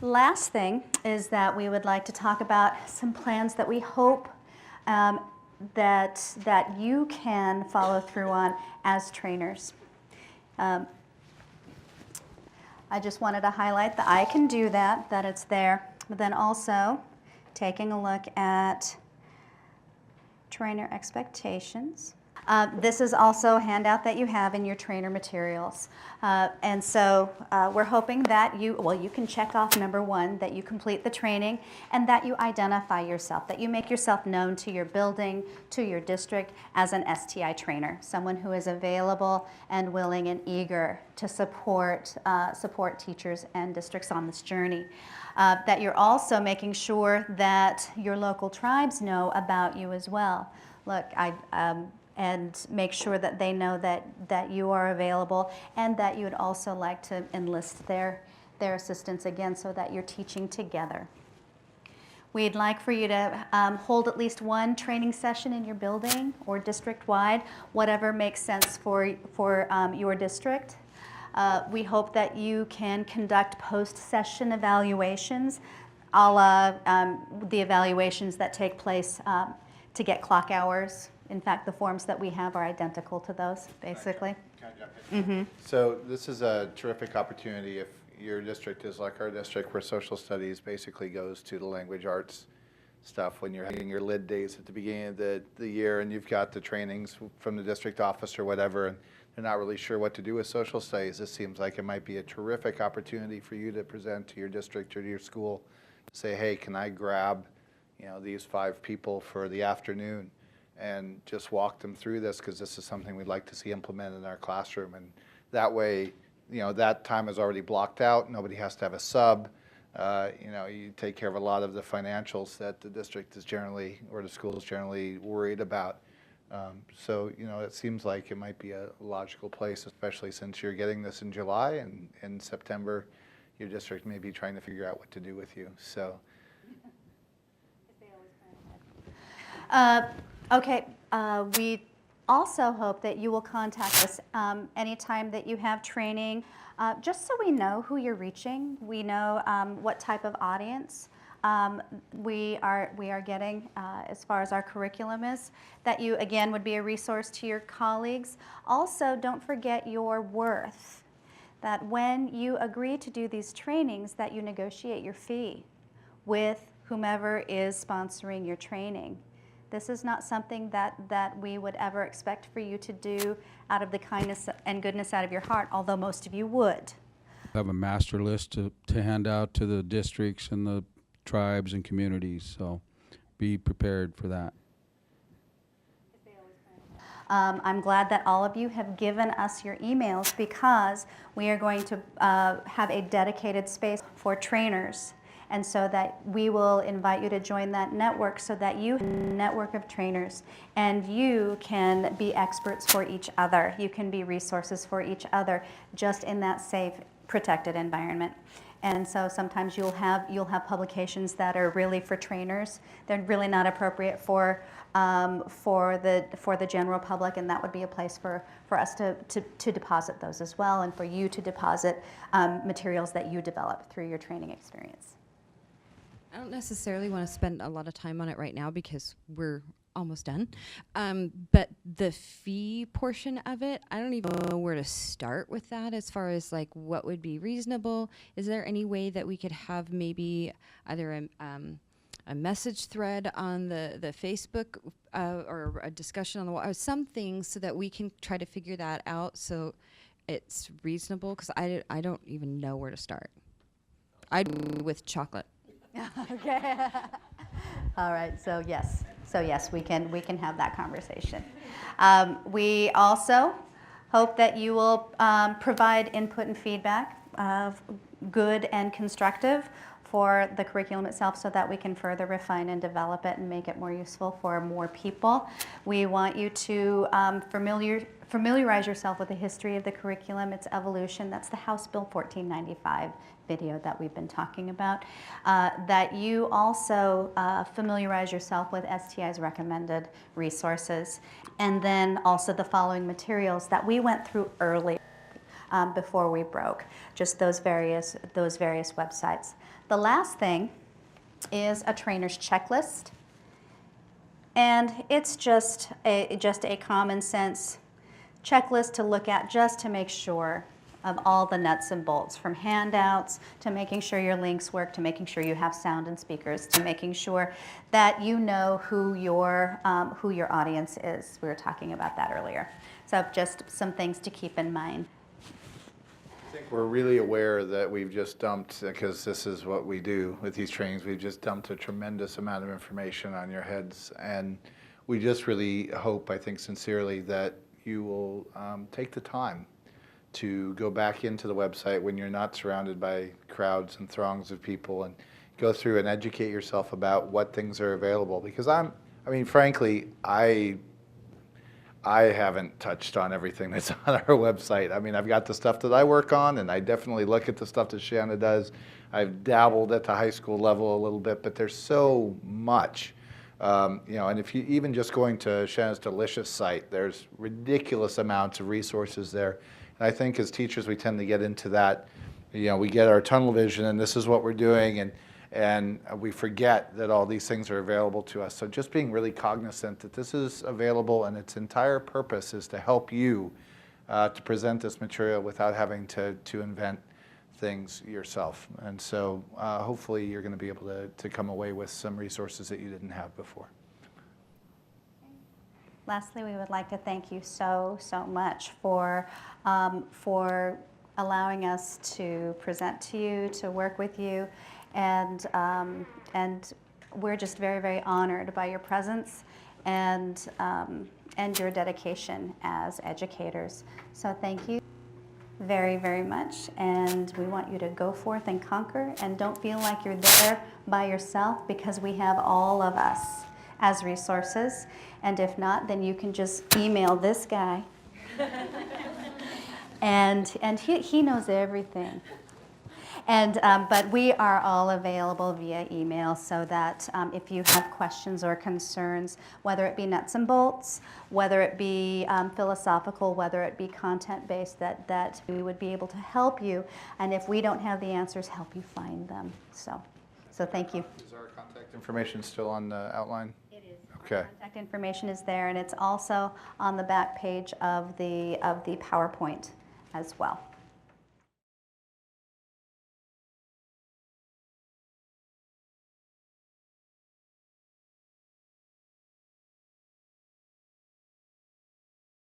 Last thing is that we would like to talk about some plans that we hope that you can follow through on as trainers. I just wanted to highlight that I can do that it's there, but then also taking a look at trainer expectations. This is also a handout that you have in your trainer materials. And so we're hoping that you can check off number 1, that you complete the training and that you identify yourself, that you make yourself known to your building, to your district as an STI trainer, someone who is available and willing and eager to support teachers and districts on this journey. That you're also making sure that your local tribes know about you as well. Look, and make sure that they know that you are available and that you would also like to enlist their assistance again so that you're teaching together. We'd like for you to hold at least 1 training session in your building or district-wide, whatever makes sense for your district. We hope that you can conduct post-session evaluations, a la the evaluations that take place to get clock hours. In fact, the forms that we have are identical to those, basically. Can I jump in? Mm-hmm. So this is a terrific opportunity if your district is like our district, where social studies basically goes to the language arts stuff when you're having your lid days at the beginning of the year and you've got the trainings from the district office or whatever, and they're not really sure what to do with social studies. This seems like it might be a terrific opportunity for you to present to your district or to your school, say, hey, can I grab these 5 people for the afternoon and just walk them through this, because this is something we'd like to see implemented in our classroom. And that way, that time is already blocked out. Nobody has to have a sub. You take care of a lot of the financials that the district is generally, or the school is generally worried about. So, it seems like it might be a logical place, especially since you're getting this in July, and in September, your district may be trying to figure out what to do with you. So. Okay, we also hope that you will contact us anytime that you have training, just so we know who you're reaching. We know what type of audience we are getting as far as our curriculum is, that you, again, would be a resource to your colleagues. Also, don't forget your worth, that when you agree to do these trainings, that you negotiate your fee with whomever is sponsoring your training. This is not something that we would ever expect for you to do out of the kindness and goodness out of your heart, although most of you would. I have a master list to hand out to the districts and the tribes and communities, so be prepared for that. I'm glad that all of you have given us your emails, because we are going to have a dedicated space for trainers. And so that we will invite you to join that network, so that you have a network of trainers and you can be experts for each other. You can be resources for each other, just in that safe, protected environment. And so sometimes you'll have publications that are really for trainers. They're really not appropriate for the general public, and that would be a place for us to deposit those as well, and for you to deposit materials that you develop through your training experience. I don't necessarily want to spend a lot of time on it right now because we're almost done. But the fee portion of it, I don't even know where to start with that as far as like what would be reasonable. Is there any way that we could have maybe either a message thread on the Facebook or a discussion on the wall, or something, so that we can try to figure that out so it's reasonable? Because I don't even know where to start. I do with chocolate. Okay. All right. So yes, we can have that conversation. We also hope that you will provide input and feedback, good and constructive, for the curriculum itself, so that we can further refine and develop it and make it more useful for more people. We want you to familiarize yourself with the history of the curriculum, its evolution. That's the House Bill 1495 video that we've been talking about. That you also familiarize yourself with STI's recommended resources, and then also the following materials that we went through earlier. before we broke. Just those various websites. The last thing is a trainer's checklist. And it's just a common sense checklist to look at just to make sure of all the nuts and bolts, from handouts to making sure your links work, to making sure you have sound and speakers, to making sure that you know who your audience is. We were talking about that earlier. So just some things to keep in mind. I think we're really aware that we've just dumped, because this is what we do with these trainings, we've just dumped a tremendous amount of information on your heads. And we just really hope, I think sincerely, that you will take the time to go back into the website when you're not surrounded by crowds and throngs of people, and go through and educate yourself about what things are available. Because frankly, I haven't touched on everything that's on our website. I mean, I've got the stuff that I work on, and I definitely look at the stuff that Shanna does. I've dabbled at the high school level a little bit, but there's so much. And if you even just going to Shanna's Delicious site, there's ridiculous amounts of resources there. And I think as teachers, we tend to get into that, we get our tunnel vision, and this is what we're doing, and we forget that all these things are available to us. So just being really cognizant that this is available, and its entire purpose is to help you to present this material without having to invent things yourself. And so hopefully you're going to be able to come away with some resources that you didn't have before. Lastly, we would like to thank you so much for allowing us to present to you, to work with you, and we're just very honored by your presence and your dedication as educators. So thank you very much, and we want you to go forth and conquer, and don't feel like you're there by yourself, because we have all of us as resources. And if not, then you can just email this guy. and he knows everything. And but we are all available via email, so that if you have questions or concerns, whether it be nuts and bolts, whether it be philosophical, whether it be content-based, that we would be able to help you. And if we don't have the answers, help you find them. So thank you. Is our contact information still on the outline? It is. Okay. Contact information is there, and it's also on the back page of the PowerPoint as well.